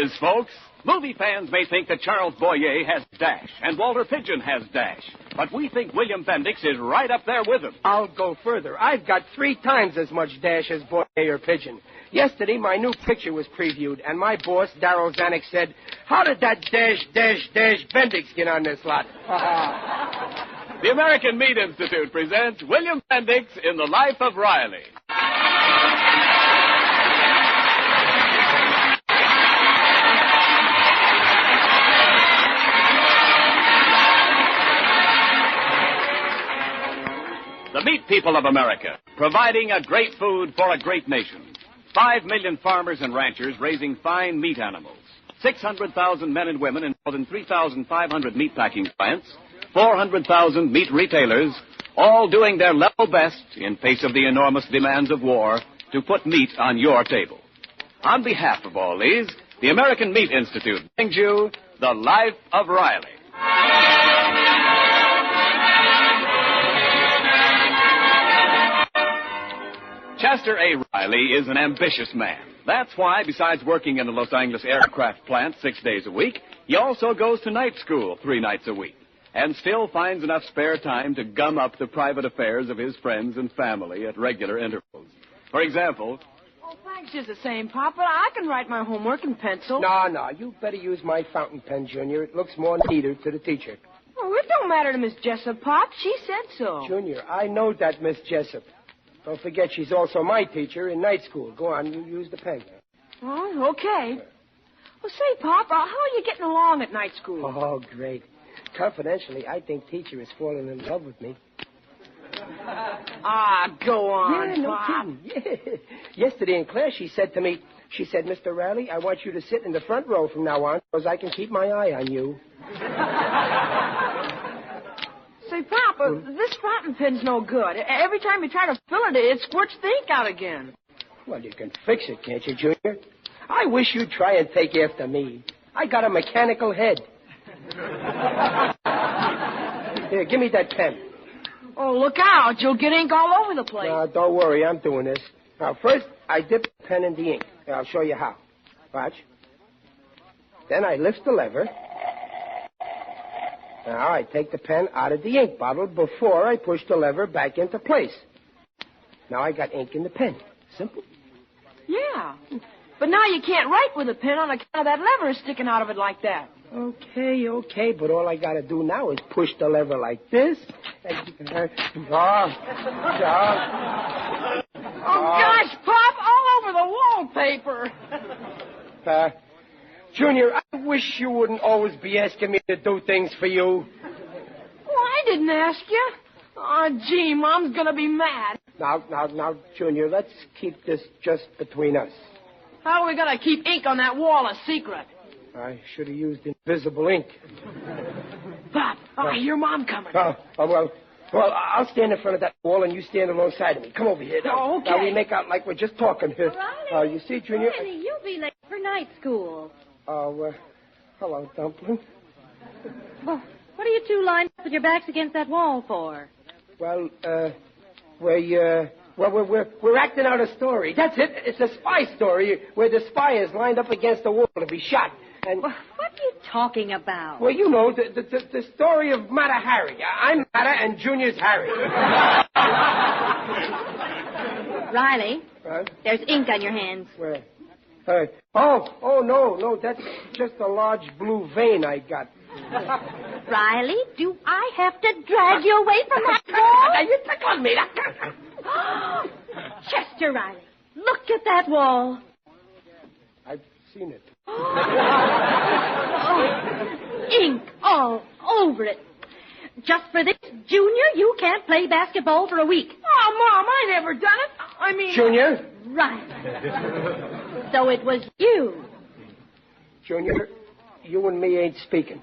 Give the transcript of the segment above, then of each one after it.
is, folks. Movie fans may think that Charles Boyer has dash and Walter Pidgeon has dash, but we think William Bendix is right up there with him. I'll go further. I've got 3 times as much dash as Boyer or Pidgeon. Yesterday, my new picture was previewed, and my boss, Darryl Zanuck, said, "How did that dash Bendix get on this lot?" The American Meat Institute presents William Bendix in The Life of Riley. The meat people of America, providing a great food for a great nation. 5 million farmers and ranchers raising fine meat animals. 600,000 men and women in more than 3,500 meat packing plants. 400,000 meat retailers, all doing their level best in face of the enormous demands of war to put meat on your table. On behalf of all these, the American Meat Institute brings you The Life of Riley. Chester A. Riley is an ambitious man. That's why, besides working in the Los Angeles aircraft plant 6 days a week, he also goes to night school 3 nights a week, and still finds enough spare time to gum up the private affairs of his friends and family at regular intervals. For example... Oh, thanks just the same, Pop, but I can write my homework in pencil. No, you better use my fountain pen, Junior. It looks more neater to the teacher. Oh, it don't matter to Miss Jessup, Pop. She said so. Junior, I know that Miss Jessup. Don't forget she's also my teacher in night school. Go on, you use the pen. Oh, okay. Well, say, Pop, how are you getting along at night school? Oh, great. Confidentially, I think teacher is falling in love with me. Ah, go on, Yeah, no Pop. kidding. Yeah. Yesterday in class, she said to me, Mr. Riley, I want you to sit in the front row from now on because I can keep my eye on you. Say, Pop, this fountain pen's no good. Every time you try to fill it, it squirts the ink out again. Well, you can fix it, can't you, Junior? I wish you'd try and take after me. I got a mechanical head. Here, give me that pen. Oh, look out. You'll get ink all over the place. Don't worry, I'm doing this. Now, first, I dip the pen in the ink. I'll show you how. Watch. Then I lift the lever. Now, I take the pen out of the ink bottle before I push the lever back into place. Now I got ink in the pen. Simple. Yeah. But now you can't write with a pen on account of that lever sticking out of it like that. Okay, but all I got to do now is push the lever like this. Oh, gosh, Pop, all over the wallpaper. Junior, I wish you wouldn't always be asking me to do things for you. Well, I didn't ask you. Oh, gee, Mom's going to be mad. Now, Junior, let's keep this just between us. How are we going to keep ink on that wall a secret? I should have used invisible ink. Pop, I hear Mom coming. Well, I'll stand in front of that wall and you stand alongside of me. Come over here. Oh, okay. Now we make out like we're just talking here. Riley. You see, Junior? Riley, you'll be late for night school. Hello, Dumpling. Well, what are you two lined up with your backs against that wall for? Well, we're acting out a story. That's it. It's a spy story where the spy is lined up against the wall to be shot. And Well, what are you talking about? well, you know the story of Matter Harry. I'm Matter and Junior's Harry. Riley, Huh? there's ink on your hands. Where? No, that's just a large blue vein I got. Riley, do I have to drag you away from that wall? You tickled me. Chester Riley, look at that wall. I've seen it. Ink all over it. Just for this, Junior, you can't play basketball for a week. Oh, Mom, I never done it. I mean... Junior? Right. So it was you. Junior, you and me ain't speaking.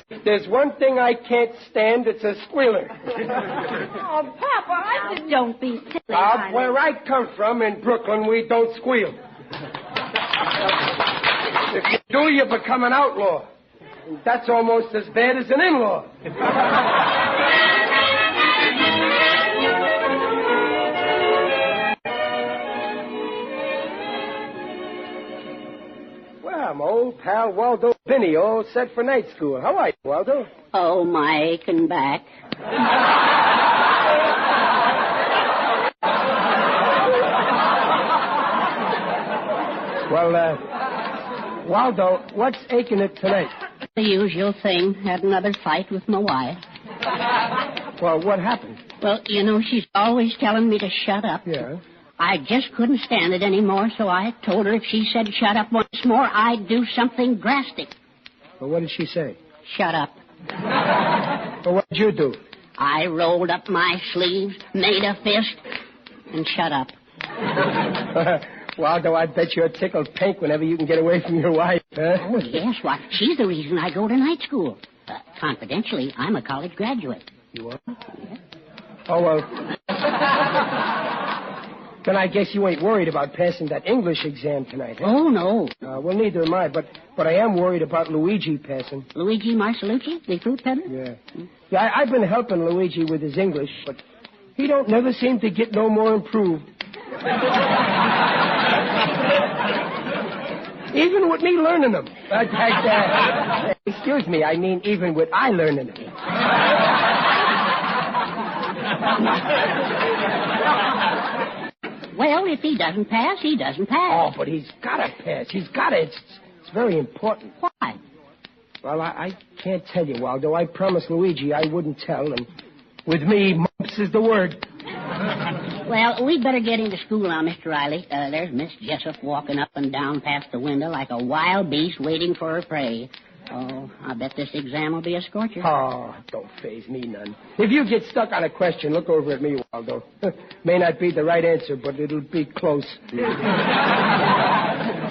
If there's one thing I can't stand, it's a squealer. Oh, Papa, I didn't... Don't be silly, Riley. Where I come from, in Brooklyn, we don't squeal. If you do, you become an outlaw. And that's almost as bad as an in-law. my old pal Waldo Binney, all set for night school. How are you, Waldo? Oh, my aching back. Well, Waldo, what's aching it tonight? The usual thing. Had another fight with my wife. Well, what happened? Well, you know, she's always telling me to shut up. Yeah. I just couldn't stand it anymore, so I told her if she said shut up once more, I'd do something drastic. Well, what did she say? Shut up. Well, what did you do? I rolled up my sleeves, made a fist, and shut up. Waldo, I bet you're tickled pink whenever you can get away from your wife, huh? Oh, yes, why, she's the reason I go to night school. Confidentially, I'm a college graduate. You are? Yeah. Oh, well... Then I guess you ain't worried about passing that English exam tonight, huh? Oh, no. Well, neither am I, but I am worried about Luigi passing. Luigi Marcelucci, the fruit peddler? Yeah. Yeah, I've been helping Luigi with his English, but he don't never seem to get no more improved. Even with me learning them. Excuse me, I mean even with I learning them. Well, if he doesn't pass, he doesn't pass. Oh, but he's got to pass. He's got to. It's very important. Why? Well, I can't tell you, Waldo. I promised Luigi I wouldn't tell, and with me, mumps is the word. Well, we'd better get into school now, Mr. Riley. There's Miss Jessup walking up and down past the window like a wild beast waiting for her prey. Oh, I bet this exam will be a scorcher. Oh, don't faze me none. If you get stuck on a question, look over at me, Waldo. May not be the right answer, but it'll be close. Well,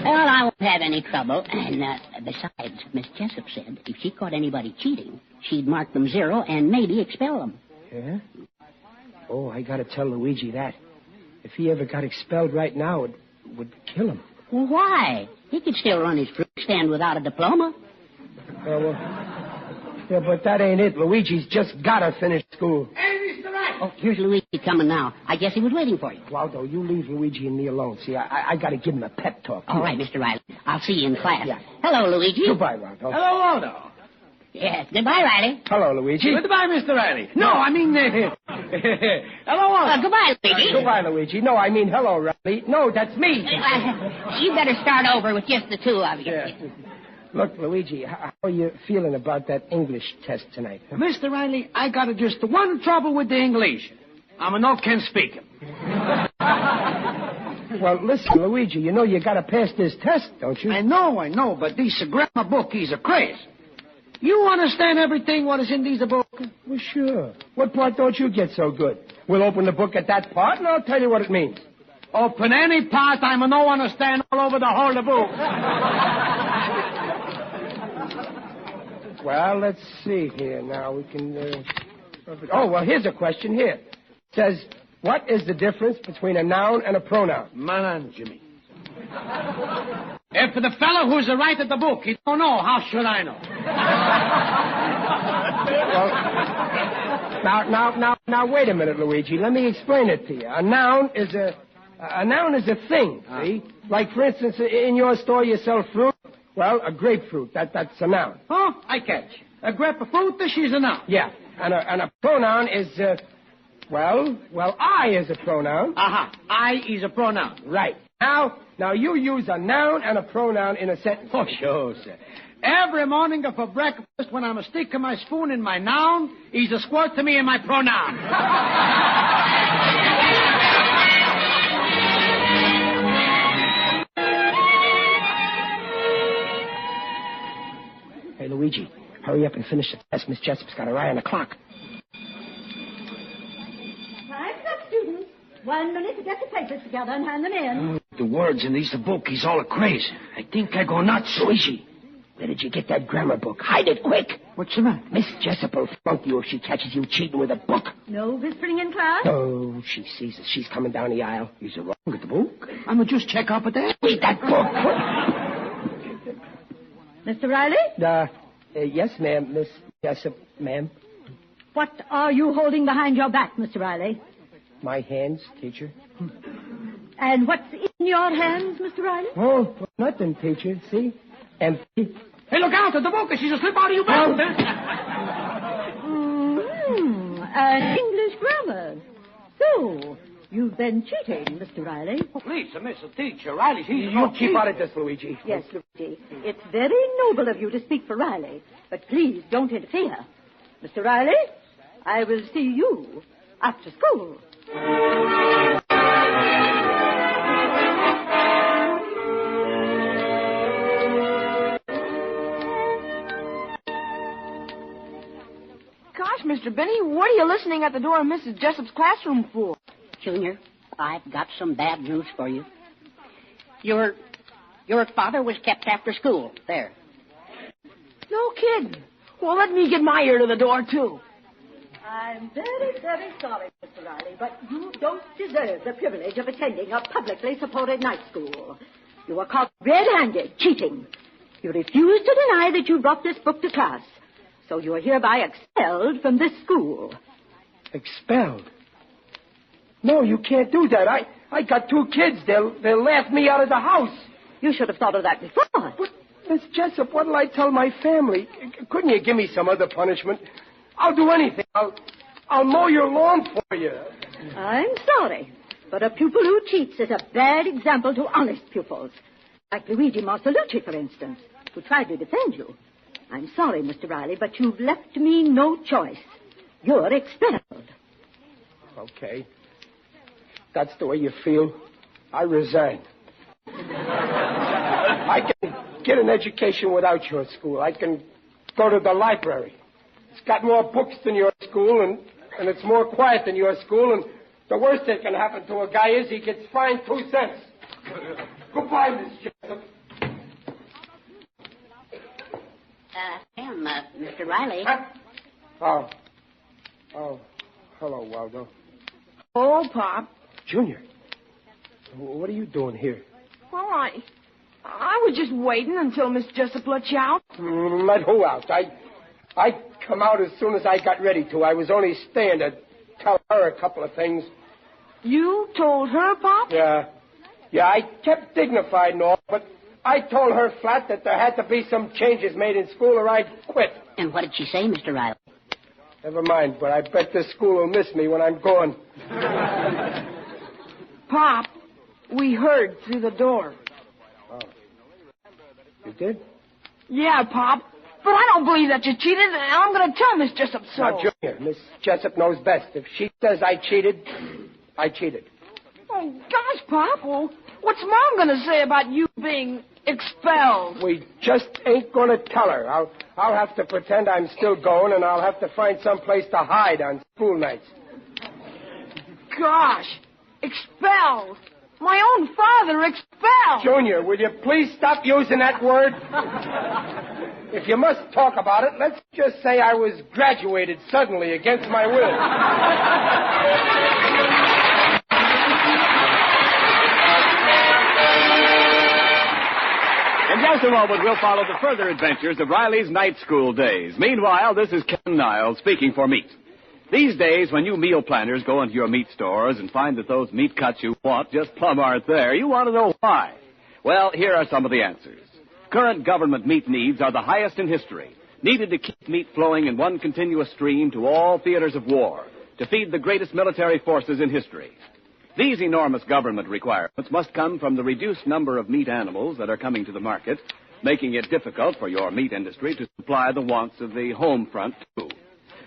I won't have any trouble. And besides, Miss Jessup said if she caught anybody cheating, she'd mark them 0 and maybe expel them. Yeah? Oh, I got to tell Luigi that. If he ever got expelled right now, it would kill him. Well, why? He could still run his fruit stand without a diploma. Yeah, but that ain't it. Luigi's just got to finish school. Hey, Mr. Riley. Oh, here's Luigi coming now. I guess he was waiting for you. Waldo, you leave Luigi and me alone. See, I got to give him a pep talk. All right, Mr. Riley. I'll see you in class. Yeah. Hello, Luigi. Goodbye, Waldo. Hello, Waldo. Yes, goodbye, Riley. Hello, Luigi. Goodbye, Mr. Riley. No, I mean... hello, Waldo. Goodbye, Luigi. Goodbye, Luigi. No, I mean hello, Riley. No, that's me. You better start over with just the two of you. Yeah. Look, Luigi, how are you feeling about that English test tonight? Huh? Mr. Riley, I got just one trouble with the English. I'm no can speak him. Well, listen, Luigi, you know you got to pass this test, don't you? I know, but this grammar book is a craze. You understand everything what is in these book? Well, sure. What part don't you get so good? We'll open the book at that part, and I'll tell you what it means. Open any part, I'm no understand all over the whole of the book. Well, let's see here. Now, we can... Oh, well, here's a question here. It says, what is the difference between a noun and a pronoun? Man, Jimmy. If the fellow who's the writer of the book, he don't know, how should I know? Well, now, wait a minute, Luigi. Let me explain it to you. A noun is a thing, see? Like, for instance, in your store you sell fruit. Well, a grapefruit, that's a noun. Oh, I catch. A grapefruit, she's a noun. Yeah, and a pronoun is, well, I is a pronoun. Aha, I is a pronoun. Right. Now you use a noun and a pronoun in a sentence. Oh, sure, sir. Every morning for breakfast, when I'm sticking my spoon in my noun, he's a squirt to me in my pronoun. Hey, Luigi, hurry up and finish the test. Miss Jessup's got her eye on the clock. Time's up, students. 1 minute to get the papers together and hand them in. The words in this book is all a craze. I think I go nuts. Luigi, where did you get that grammar book? Hide it quick. What's the matter? Miss Jessup will flunk you if she catches you cheating with a book. No whispering in class? Oh, she sees us. She's coming down the aisle. Is it wrong with the book? I'm going to just check up at that. Read that book. Mr. Riley? Yes, ma'am. Miss Jessup, ma'am. What are you holding behind your back, Mr. Riley? My hands, teacher. And what's in your hands, Mr. Riley? Oh, nothing, teacher. See? Empty. Hey, look out, the boca. She's asleep out of your mouth. And English grammar. So, you've been cheating, Mr. Riley. Lisa, Mr. Teacher, Riley, she's... You keep out of this, Luigi. Yes, Luigi. It's very noble of you to speak for Riley, but please don't interfere. Mr. Riley, I will see you after school. Gosh, Mr. Benny, what are you listening at the door of Mrs. Jessup's classroom for? Junior, I've got some bad news for you. Your father was kept after school. There. No kidding. Well, let me get my ear to the door, too. I'm very, very sorry, Mr. Riley, but you don't deserve the privilege of attending a publicly supported night school. You were caught red-handed, cheating. You refuse to deny that you brought this book to class. So you are hereby expelled from this school. Expelled? No, you can't do that. I got 2 kids. They'll laugh me out of the house. You should have thought of that before. But, Miss Jessup, what'll I tell my family? Couldn't you give me some other punishment? I'll do anything. I'll mow your lawn for you. I'm sorry, but a pupil who cheats is a bad example to honest pupils. Like Luigi Marcelucci, for instance, who tried to defend you. I'm sorry, Mr. Riley, but you've left me no choice. You're expelled. Okay. That's the way you feel. I resign. I can get an education without your school. I can go to the library. It's got more books than your school, and it's more quiet than your school, and the worst that can happen to a guy is he gets fined 2 cents. Goodbye, Miss Jessup. Mr. Riley. Huh? Oh, hello, Waldo. Oh, Pop. Junior, what are you doing here? Well, I was just waiting until Miss Jessup let you out. Let who out? I come out as soon as I got ready to. I was only staying to tell her a couple of things. You told her, Pop? Yeah, I kept dignified and all, but I told her flat that there had to be some changes made in school or I'd quit. And what did she say, Mr. Riley? Never mind, but I bet this school will miss me when I'm gone. Pop, we heard through the door. Oh. You did? Yeah, Pop. But I don't believe that you cheated, and I'm going to tell Miss Jessup so. Now, Junior, Miss Jessup knows best. If she says I cheated, I cheated. Oh, gosh, Pop. Well, what's Mom going to say about you being expelled? We just ain't going to tell her. I'll have to pretend I'm still going, and I'll have to find some place to hide on school nights. Gosh, expelled. My own father expelled. Junior, will you please stop using that word? If you must talk about it, let's just say I was graduated suddenly against my will. In just a moment, we'll follow the further adventures of Riley's night school days. Meanwhile, this is Ken Niles speaking for meat. These days, when you meal planners go into your meat stores and find that those meat cuts you want just plumb aren't there, you want to know why. Well, here are some of the answers. Current government meat needs are the highest in history, needed to keep meat flowing in one continuous stream to all theaters of war, to feed the greatest military forces in history. These enormous government requirements must come from the reduced number of meat animals that are coming to the market, making it difficult for your meat industry to supply the wants of the home front, too.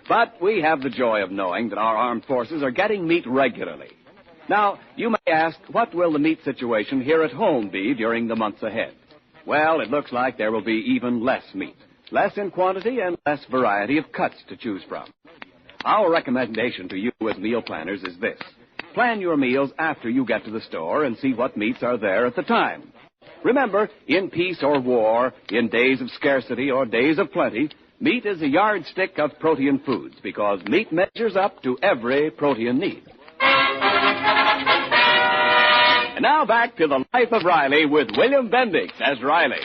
But we have the joy of knowing that our armed forces are getting meat regularly. Now, you may ask, what will the meat situation here at home be during the months ahead? Well, it looks like there will be even less meat, less in quantity and less variety of cuts to choose from. Our recommendation to you as meal planners is this. Plan your meals after you get to the store and see what meats are there at the time. Remember, in peace or war, in days of scarcity or days of plenty, meat is a yardstick of protein foods because meat measures up to every protein need. And now back to the life of Riley with William Bendix as Riley.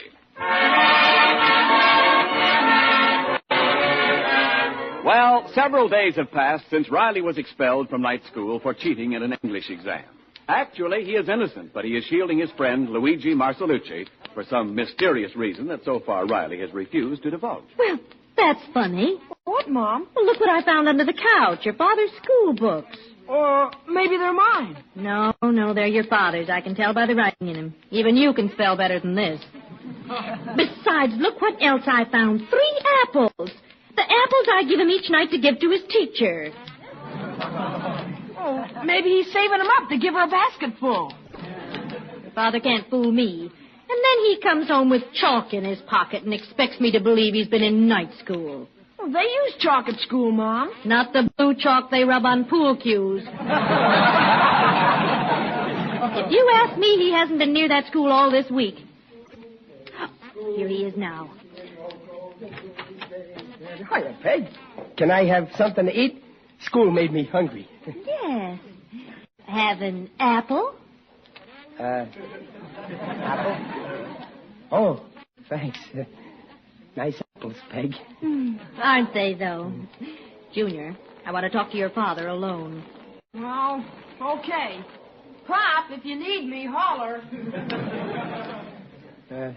Well, several days have passed since Riley was expelled from night school for cheating in an English exam. Actually, he is innocent, but he is shielding his friend, Luigi Marcelucci, for some mysterious reason that so far Riley has refused to divulge. Well, that's funny. What, Mom? Well, look what I found under the couch. Your father's school books. Or maybe they're mine. No, they're your father's. I can tell by the writing in them. Even you can spell better than this. Besides, look what else I found. 3 apples. The apples I give him each night to give to his teacher. Oh, maybe he's saving them up to give her a basket full. Father can't fool me. And then he comes home with chalk in his pocket and expects me to believe he's been in night school. Well, they use chalk at school, Mom. Not the blue chalk they rub on pool cues. If you ask me, he hasn't been near that school all this week. Here he is now. Hiya, Peg. Can I have something to eat? School made me hungry. Yes. Have an apple? Apple? Oh, thanks. Nice apples, Peg. Aren't they, though? Junior, I want to talk to your father alone. Well, okay. Pop, if you need me, holler.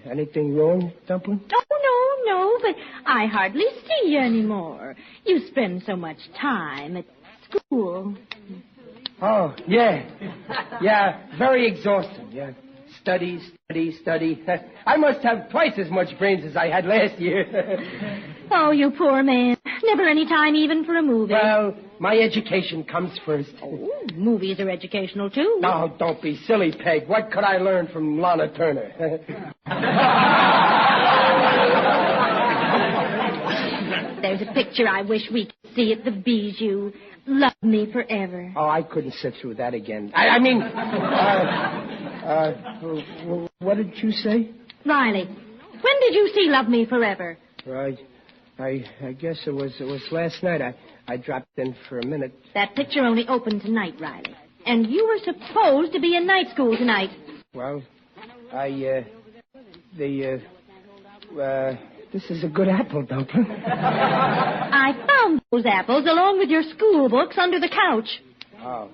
Anything wrong, Dumpling? Oh, no, but I hardly see you anymore. You spend so much time at school. Oh, yeah. Yeah, very exhausting, yeah. Study. I must have twice as much brains as I had last year. Oh, you poor man. Never any time even for a movie. Well, my education comes first. Oh, movies are educational, too. No, don't be silly, Peg. What could I learn from Lana Turner? There's a picture I wish we could see at the Bijou. Love me forever. Oh, I couldn't sit through that again. What did you say? Riley, when did you see Love Me Forever? Right. I guess it was last night. I dropped in for a minute. That picture only opened tonight, Riley. And you were supposed to be in night school tonight. Well, this is a good apple, Dumpling. I found those apples along with your school books under the couch. Oh.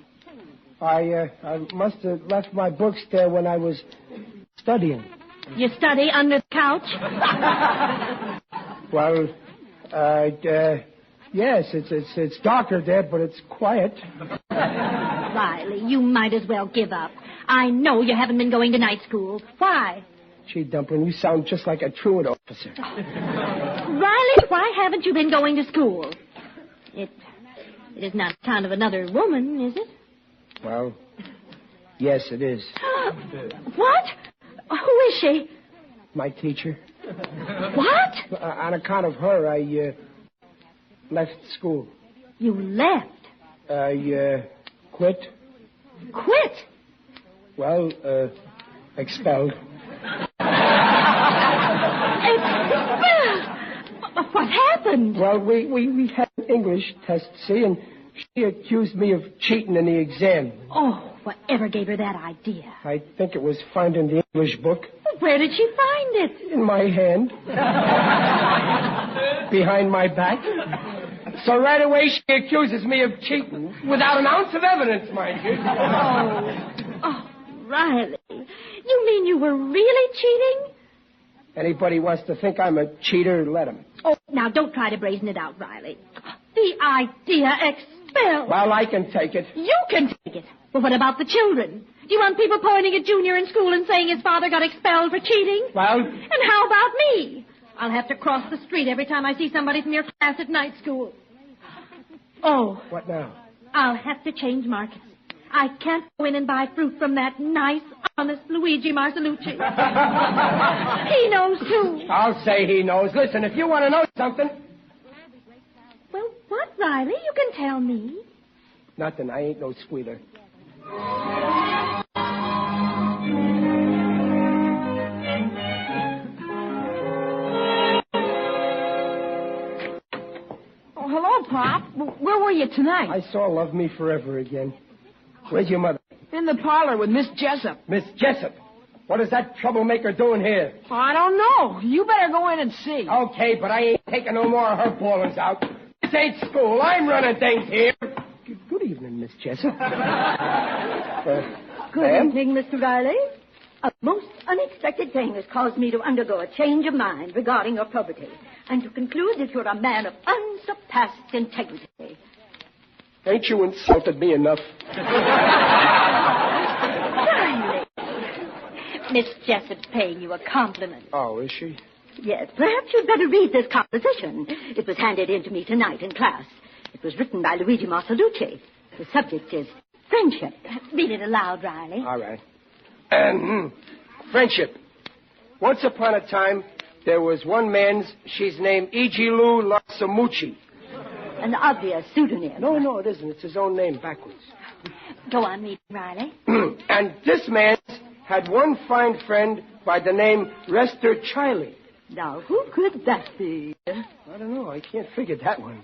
I must have left my books there when I was studying. You study under the couch? Well, yes, it's darker there, but it's quiet. Riley, you might as well give up. I know you haven't been going to night school. Why? Gee, Dumpling, you sound just like a truant officer. Riley, why haven't you been going to school? It is not the kind of another woman, is it? Well, yes, it is. What? Who is she? My teacher. What? On account of her, I left school. You left? I quit. Quit? Well, expelled. Expelled? What happened? Well, we had an English test, see, and she accused me of cheating in the exam. Oh, whatever gave her that idea? I think it was found in the English book. Where did she find it? In my hand. Behind my back. So right away she accuses me of cheating without an ounce of evidence, mind you. Oh, Riley. You mean you were really cheating? Anybody wants to think I'm a cheater, let him. Oh, now don't try to brazen it out, Riley. The idea expelled. Well, I can take it. You can take it. But what about the children? Do you want people pointing at Junior in school and saying his father got expelled for cheating? Well... And how about me? I'll have to cross the street every time I see somebody from your class at night school. Oh. What now? I'll have to change markets. I can't go in and buy fruit from that nice, honest Luigi Marcelucci. He knows, too. I'll say he knows. Listen, if you want to know something... Well, what, Riley? You can tell me. Nothing. I ain't no squealer. Oh, hello, Pop. Where were you tonight? I saw Love Me Forever again. Where's your mother? In the parlor with Miss Jessup. Miss Jessup? What is that troublemaker doing here? I don't know. You better go in and see. Okay, but I ain't taking no more of her ballers out. This ain't school. I'm running things here. Good evening, Miss Jessup. Good evening, Mr. Riley. A most unexpected thing has caused me to undergo a change of mind regarding your probity, and to conclude that you're a man of unsurpassed integrity. Ain't you insulted me enough? Riley. Miss Jessup's paying you a compliment. Oh, is she? Yes, perhaps you'd better read this composition. It was handed in to me tonight in class. It was written by Luigi Marcelucci. The subject is friendship. Read it aloud, Riley. All right. Friendship. Once upon a time, there was one man, she's named Igilu Lasamucci. An obvious pseudonym. No, it isn't. It's his own name backwards. Go on, read, Riley. And this man had one fine friend by the name Rester Chiley. Now, who could that be? I don't know. I can't figure that one.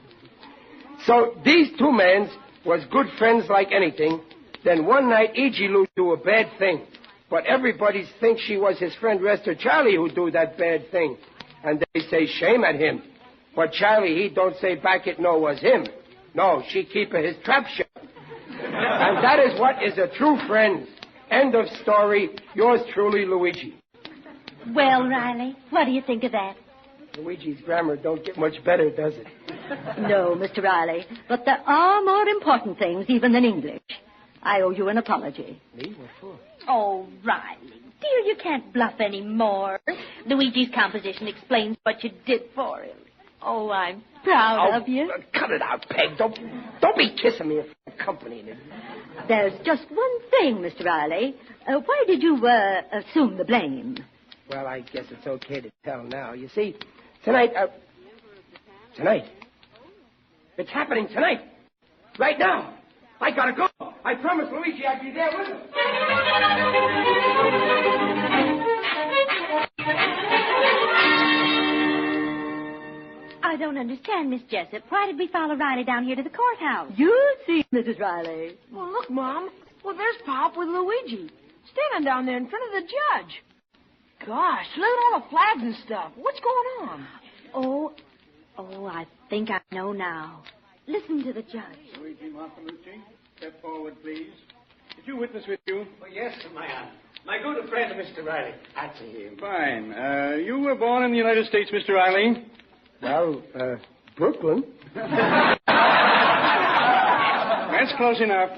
So these two men was good friends like anything. Then one night, Igilu do a bad thing. But everybody thinks she was his friend Rester Charlie who do that bad thing. And they say shame at him. But Charlie, he don't say back it no was him. No, she keep his trap shut. And that is what is a true friend. End of story. Yours truly, Luigi. Well, Riley, what do you think of that? Luigi's grammar don't get much better, does it? No, Mr. Riley. But there are more important things even than English. I owe you an apology. Me? What for? Oh, Riley, dear, you can't bluff anymore. Luigi's composition explains what you did for him. Oh, I'm proud of you. Cut it out, Peg. Don't be kissing me in company. There's just one thing, Mr. Riley. Why did you assume the blame? Well, I guess it's okay to tell now. You see, tonight. It's happening tonight. Right now. I gotta go. I promised Luigi I'd be there with him. I don't understand, Miss Jessup. Why did we follow Riley down here to the courthouse? You'll see, Mrs. Riley. Well, look, Mom. Well, there's Pop with Luigi, standing down there in front of the judge. Gosh, look at all the flags and stuff. What's going on? Oh, I think I know now. Listen to the judge. Luigi Marcelucci, step forward, please. Did you witness with you? Oh, yes, my good friend, Mr. Riley. That's him. Fine. You were born in the United States, Mr. Riley? Well, Brooklyn. That's close enough.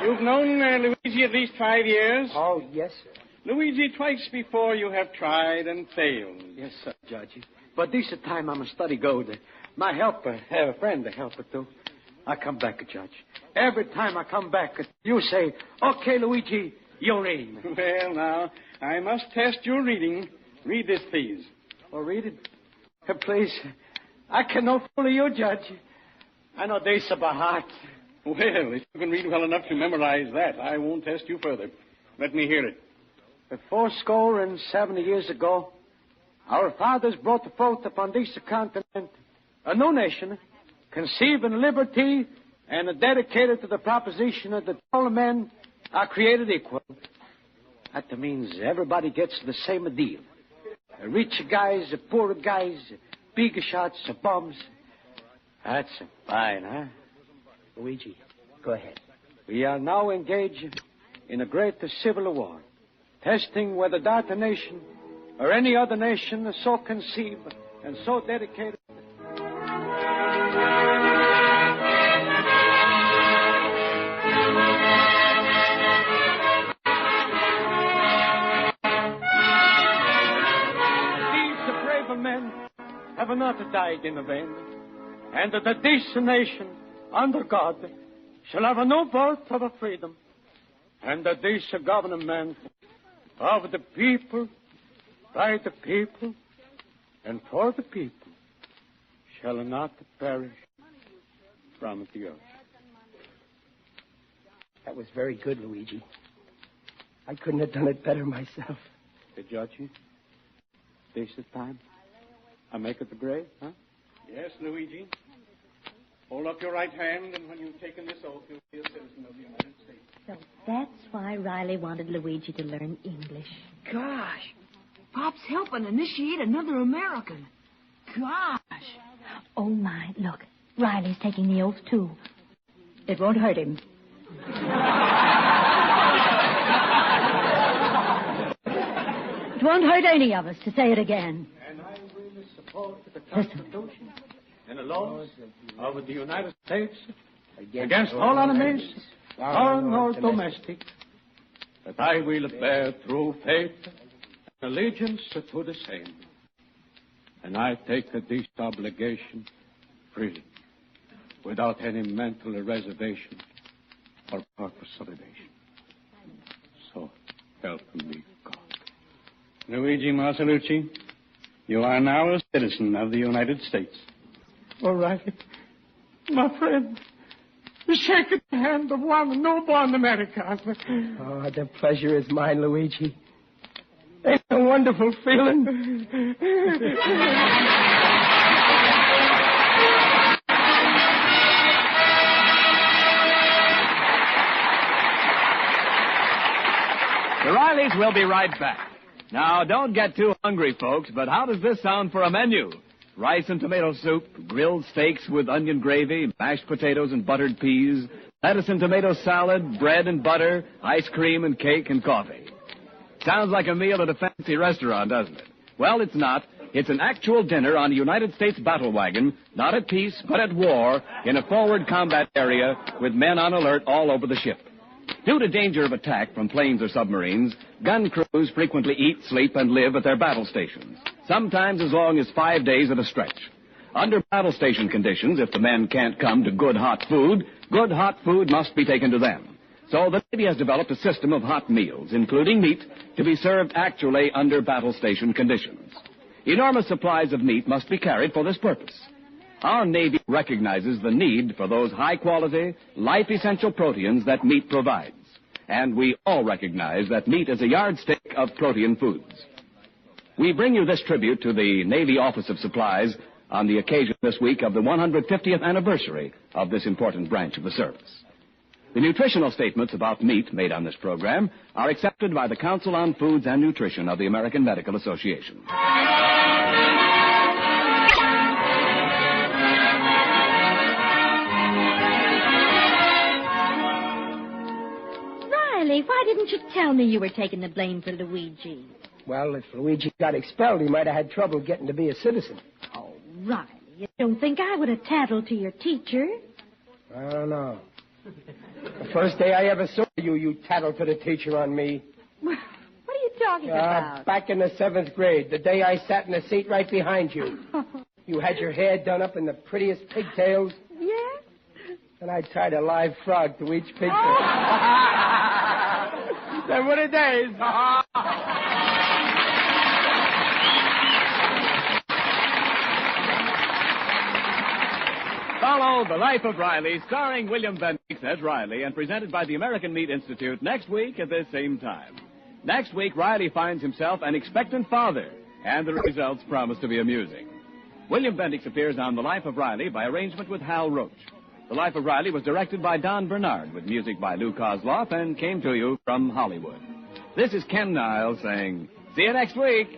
You've known Luigi at least 5 years? Oh, yes, sir. Luigi, twice before you have tried and failed. Yes, sir, Judge. But this time I'm a study gold. My helper, have a friend to help her too. I come back, Judge. Every time I come back, you say, okay, Luigi, you're in. Well, now, I must test your reading. Read this, please. Oh, read it? Please. I can not follow you, Judge. I know this by heart. Well, if you can read well enough to memorize that, I won't test you further. Let me hear it. 70 years ago, our fathers brought forth upon this continent a new nation, conceived in liberty and dedicated to the proposition that all men are created equal. That means everybody gets the same deal. The rich guys, the poor guys, big shots, the bums. That's fine, huh? Luigi, go ahead. We are now engaged in a great civil war, testing whether that nation or any other nation is so conceived and so dedicated. These brave men have not died in vain, and that this nation, under God, shall have no vote of freedom, and that this government of the people, by the people, and for the people, shall not perish from the earth. That was very good, Luigi. I couldn't have done it better myself. The judge, this is time. I make it the grave, huh? Yes, Luigi. Hold up your right hand, and when you've taken this oath, you'll be a citizen of the United States. So that's why Riley wanted Luigi to learn English. Gosh, Pop's helping initiate another American. Gosh. Oh, my, look. Riley's taking the oath, too. It won't hurt him. It won't hurt any of us to say it again. And I will support the Constitution and the laws of the United States against all enemies, foreign or domestic, that I will bear true faith and allegiance to the same. And I take this obligation freely, without any mental reservation or purpose of evasion. So help me God. Luigi Marcelucci, you are now a citizen of the United States. All right. My friend, shake the hand of one noble American. Oh, the pleasure is mine, Luigi. Ain't it a wonderful feeling? The Rileys will be right back. Now, don't get too hungry, folks, but how does this sound for a menu? Rice and tomato soup, grilled steaks with onion gravy, mashed potatoes and buttered peas, lettuce and tomato salad, bread and butter, ice cream and cake and coffee. Sounds like a meal at a fancy restaurant, doesn't it? Well, it's not. It's an actual dinner on a United States battle wagon, not at peace, but at war, in a forward combat area with men on alert all over the ship. Due to danger of attack from planes or submarines, gun crews frequently eat, sleep, and live at their battle stations, sometimes as long as 5 days at a stretch. Under battle station conditions, if the men can't come to good hot food must be taken to them. So the Navy has developed a system of hot meals, including meat, to be served actually under battle station conditions. Enormous supplies of meat must be carried for this purpose. Our Navy recognizes the need for those high-quality, life-essential proteins that meat provides. And we all recognize that meat is a yardstick of protein foods. We bring you this tribute to the Navy Office of Supplies on the occasion this week of the 150th anniversary of this important branch of the service. The nutritional statements about meat made on this program are accepted by the Council on Foods and Nutrition of the American Medical Association. Riley, why didn't you tell me you were taking the blame for Luigi? Well, if Luigi got expelled, he might have had trouble getting to be a citizen. Oh, Riley, you don't think I would have tattled to your teacher? I don't know. The first day I ever saw you, you tattled to the teacher on me. What are you talking about? Back in the 7th grade, the day I sat in the seat right behind you. You had your hair done up in the prettiest pigtails. Yeah? And I tied a live frog to each pigtail. Then what a days. Follow The Life of Riley, starring William Bendix as Riley, and presented by the American Meat Institute next week at this same time. Next week, Riley finds himself an expectant father, and the results promise to be amusing. William Bendix appears on The Life of Riley by arrangement with Hal Roach. The Life of Riley was directed by Don Bernard, with music by Lou Kozloff, and came to you from Hollywood. This is Ken Niles saying, see you next week.